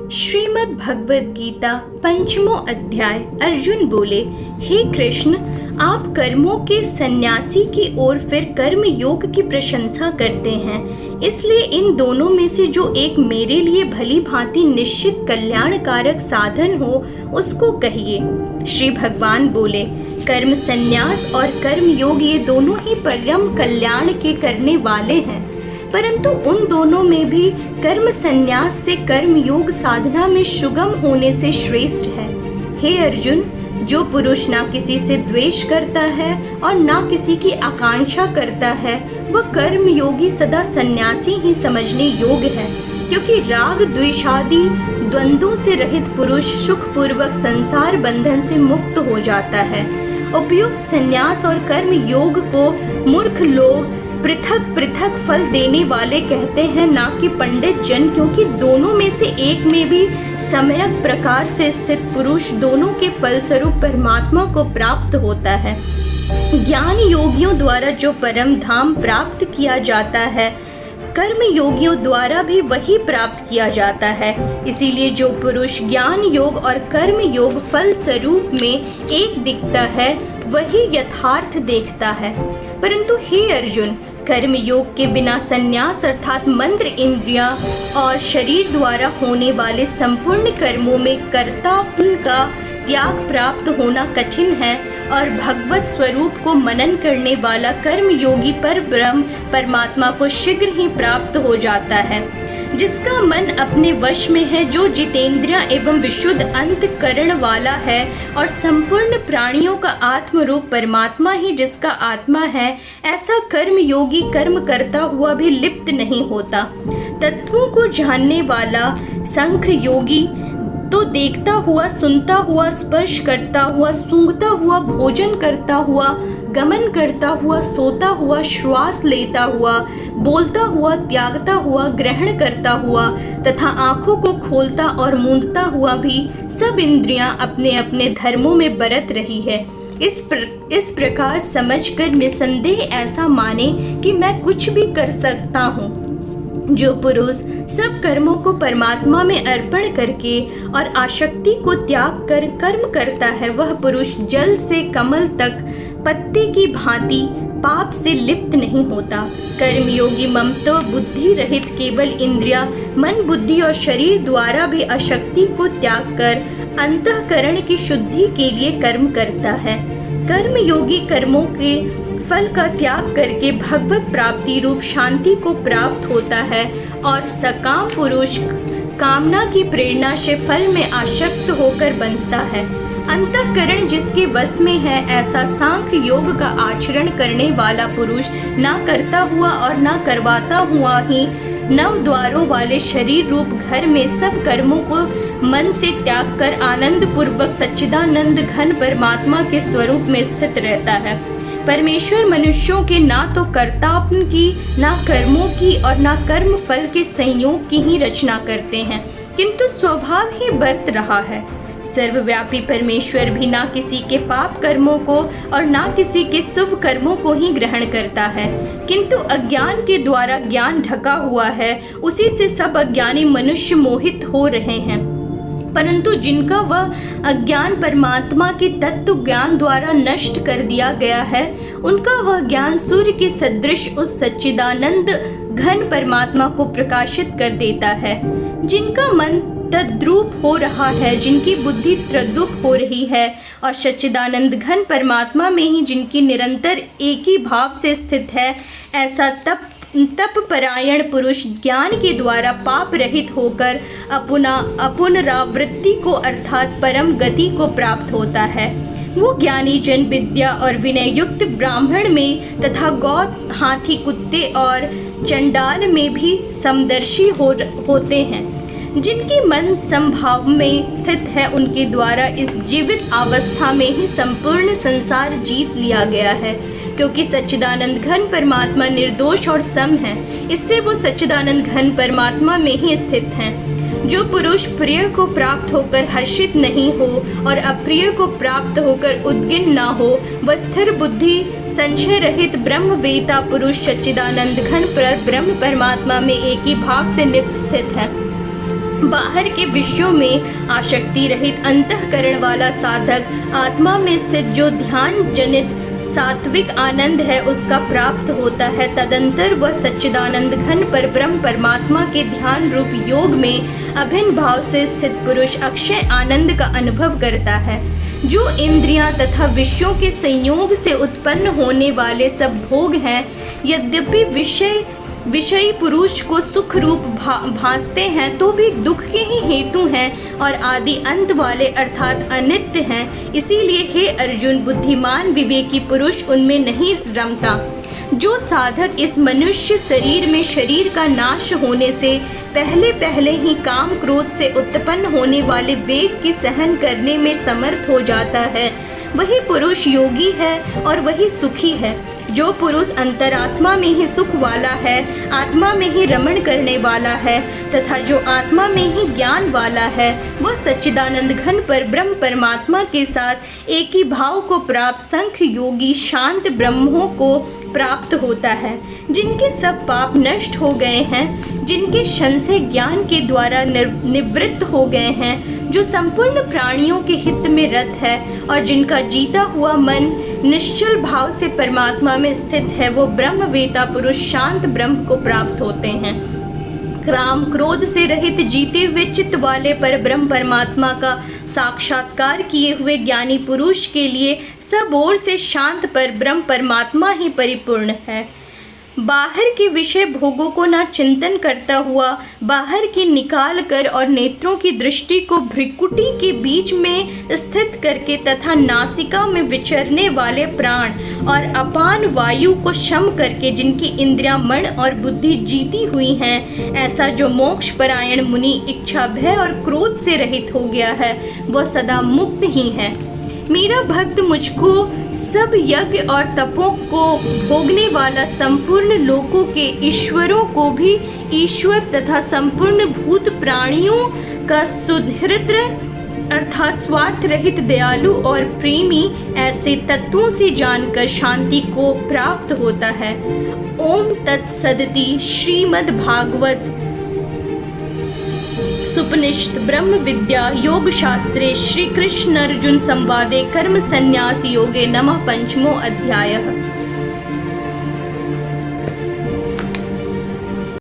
श्रीमद् भगवद गीता पंचमो अध्याय। अर्जुन बोले, हे कृष्ण, आप कर्मों के सन्यासी की ओर फिर कर्म योग की प्रशंसा करते हैं, इसलिए इन दोनों में से जो एक मेरे लिए भली भांति निश्चित कल्याणकारक साधन हो उसको कहिए। श्री भगवान बोले, कर्म सन्यास और कर्म योग ये दोनों ही परम कल्याण के करने वाले हैं, परंतु उन दोनों में भी कर्म सन्यास से कर्म योग साधना में सुगम होने से श्रेष्ठ है। हे अर्जुन, जो पुरुष ना किसी से द्वेष करता है और ना किसी की आकांक्षा करता है, वह कर्म योगी सदा सन्यासी ही समझने योग्य है, क्योंकि राग द्वेषादि द्वंद्वों से रहित पुरुष सुखपूर्वक संसार बंधन से मुक्त हो जाता है। उपयुक्त सन्यास और कर्म योग को मूर्ख लोग पृथक पृथक फल देने वाले कहते हैं, ना कि पंडित जन, क्योंकि दोनों में से एक में भी सम्यक प्रकार से स्थित पुरुष दोनों के फलस्वरूप परमात्मा को प्राप्त होता है। ज्ञान योगियों द्वारा जो परम धाम प्राप्त किया जाता है, कर्म योगियों द्वारा भी वही प्राप्त किया जाता है। इसीलिए जो पुरुष ज्ञान योग और कर्म योग फल स्वरूप में एक दिखता है, वही यथार्थ देखता है। परंतु हे अर्जुन, कर्म योग के बिना संन्यास अर्थात मंत्र, इंद्रियां और शरीर द्वारा होने वाले संपूर्ण कर्मों में कर्तापन का त्याग प्राप्त होना कठिन है, और भगवत स्वरूप को मनन करने वाला कर्म योगी पर ब्रह्म परमात्मा को शीघ्र ही प्राप्त हो जाता है। जिसका मन अपने वश में है, जो जितेंद्रिय एवं विशुद्ध अंतःकरण वाला है, और संपूर्ण प्राणियों का आत्म रूप परमात्मा ही जिसका आत्मा है, ऐसा कर्म योगी कर्म करता हुआ भी लिप्त नहीं होता। तत्वों को जानने वाला सांख्य योगी तो देखता हुआ, सुनता हुआ, स्पर्श करता हुआ, सूंघता हुआ, भोजन करता हुआ, गमन करता हुआ, सोता हुआ, श्वास लेता हुआ, बोलता हुआ, त्यागता हुआ, ग्रहण करता हुआ तथा आँखों को खोलता और मूंदता हुआ भी सब इंद्रियां अपने अपने धर्मों में बरत रही है। इस प्रकार समझकर निसंदेह ऐसा माने कि मैं कुछ भी कर सकता हूँ। जो पुरुष सब कर्मों को परमात्मा में अर्पण करके और आसक्ति को त्याग कर कर्म करता है, वह पुरुष जल से कमल तक पत्ते की भांति पाप से लिप्त नहीं होता। कर्मयोगी ममत्व बुद्धि रहित केवल इंद्रिया, मन, बुद्धि और शरीर द्वारा भी अशक्ति को त्याग कर अंतःकरण की शुद्धि के लिए कर्म करता है। कर्मयोगी कर्मों के फल का त्याग करके भगवत प्राप्ति रूप शांति को प्राप्त होता है, और सकाम पुरुष कामना की प्रेरणा से फल में आसक्त होकर बनता है। अंतःकरण जिसके वश में है, ऐसा सांख्य योग का आचरण करने वाला पुरुष ना करता हुआ और ना करवाता हुआ ही नव द्वारों वाले शरीर रूप घर में सब कर्मों को मन से त्याग कर आनंद पूर्वक सच्चिदानंद घन परमात्मा के स्वरूप में स्थित रहता है। परमेश्वर मनुष्यों के ना तो कर्तापन की, ना कर्मों की और ना कर्म फल के संयोग की ही रचना करते हैं, किंतु स्वभाव ही बरत रहा है। सर्वव्यापी परमेश्वर भी ना किसी के पाप कर्मों को और ना किसी के शुभ कर्मों को ही ग्रहण करता है, किंतु अज्ञान के द्वारा ज्ञान ढका हुआ है, उसी से सब अज्ञानी मनुष्य मोहित हो रहे हैं। परंतु जिनका वह अज्ञान परमात्मा के तत्व ज्ञान द्वारा नष्ट कर दिया गया है, उनका वह ज्ञान सूर्य के सदृश उस सच्चिदानंद घन परमात्मा को प्रकाशित कर देता है। जिनका मन तद्रूप हो रहा है, जिनकी बुद्धि तद्रूप हो रही है, और सच्चिदानंद घन परमात्मा में ही जिनकी निरंतर एक ही भाव से स्थित है, ऐसा तप परायण पुरुष ज्ञान के द्वारा पाप रहित होकर पुनरावृत्ति को अर्थात परम गति को प्राप्त होता है। वो ज्ञानी जन विद्या और विनय युक्त ब्राह्मण में तथा गौ, हाथी, कुत्ते और चंडाल में भी समदर्शी होते हैं। जिनकी मन संभाव में स्थित है, उनके द्वारा इस जीवित अवस्था में ही संपूर्ण संसार जीत लिया गया है, क्योंकि सच्चिदानंद घन परमात्मा निर्दोष और सम है, इससे वो सच्चिदानंद घन परमात्मा में ही स्थित हैं। जो पुरुष प्रिय को प्राप्त होकर हर्षित नहीं हो और अप्रिय को प्राप्त होकर उद्गिन ना हो, वह स्थिर बुद्धि संशय रहित ब्रह्मवेता पुरुष सच्चिदानंद घन ब्रह्म परमात्मा में एक ही भाव से नित्य स्थित है। बाहर के विषयों में आसक्ति रहित अंतःकरण वाला साधक आत्मा में स्थित जो ध्यान जनित सात्विक आनंद है उसका प्राप्त होता है। तदंतर वह सच्चिदानंद घन पर ब्रह्म परमात्मा के ध्यान रूप योग में अभिन्न भाव से स्थित पुरुष अक्षय आनंद का अनुभव करता है। जो इंद्रियां तथा विषयों के संयोग से उत्पन्न होने वाले सब भोग हैं, यद्यपि विषयी पुरुष को सुख रूप भासते हैं तो भी दुख के ही हेतु हैं और आदि अंत वाले अर्थात अनित्य हैं। इसीलिए हे अर्जुन, बुद्धिमान विवेकी पुरुष उनमें नहीं रमता। जो साधक इस मनुष्य शरीर में शरीर का नाश होने से पहले ही काम क्रोध से उत्पन्न होने वाले वेग की सहन करने में समर्थ हो जाता है, वही पुरुष योगी है और वही सुखी है। जो पुरुष अंतरात्मा में ही सुख वाला है, आत्मा में ही रमण करने वाला है तथा जो आत्मा में ही ज्ञान वाला है, वह सच्चिदानंद घन पर ब्रह्म परमात्मा के साथ एक ही भाव को प्राप्त संख्य योगी शांत ब्रह्मों को प्राप्त होता है। जिनके सब पाप नष्ट हो गए हैं, जिनके संशय ज्ञान के द्वारा निवृत्त हो गए हैं, जो संपूर्ण प्राणियों के हित में रत है और जिनका जीता हुआ मन निश्चल भाव से परमात्मा में स्थित है, वो ब्रह्मवेता पुरुष शांत ब्रह्म को प्राप्त होते हैं। काम क्रोध से रहित जीते हुए चित्त वाले पर ब्रह्म परमात्मा का साक्षात्कार किए हुए ज्ञानी पुरुष के लिए सब ओर से शांत पर ब्रह्म परमात्मा ही परिपूर्ण है। बाहर के विषय भोगों को ना चिंतन करता हुआ बाहर की निकाल कर और नेत्रों की दृष्टि को भ्रिकुटी के बीच में स्थित करके तथा नासिका में विचरने वाले प्राण और अपान वायु को शम करके जिनकी इंद्रियां मन और बुद्धि जीती हुई हैं, ऐसा जो मोक्ष परायण मुनि इच्छा भय और क्रोध से रहित हो गया है, वह सदा मुक्त ही है। मेरा भक्त मुझको सब यज्ञ और तपों को भोगने वाला संपूर्ण लोकों के ईश्वरों को भी ईश्वर तथा संपूर्ण भूत प्राणियों का सुहृद अर्थात स्वार्थ रहित दयालु और प्रेमी ऐसे तत्वों से जानकर शांति को प्राप्त होता है। ओम तत्सदिति श्रीमद् भागवत सुपनिषद ब्रह्म विद्या योग शास्त्रे श्री कृष्ण अर्जुन संवादे कर्म संन्यास योगे नमः पंचमो अध्यायः।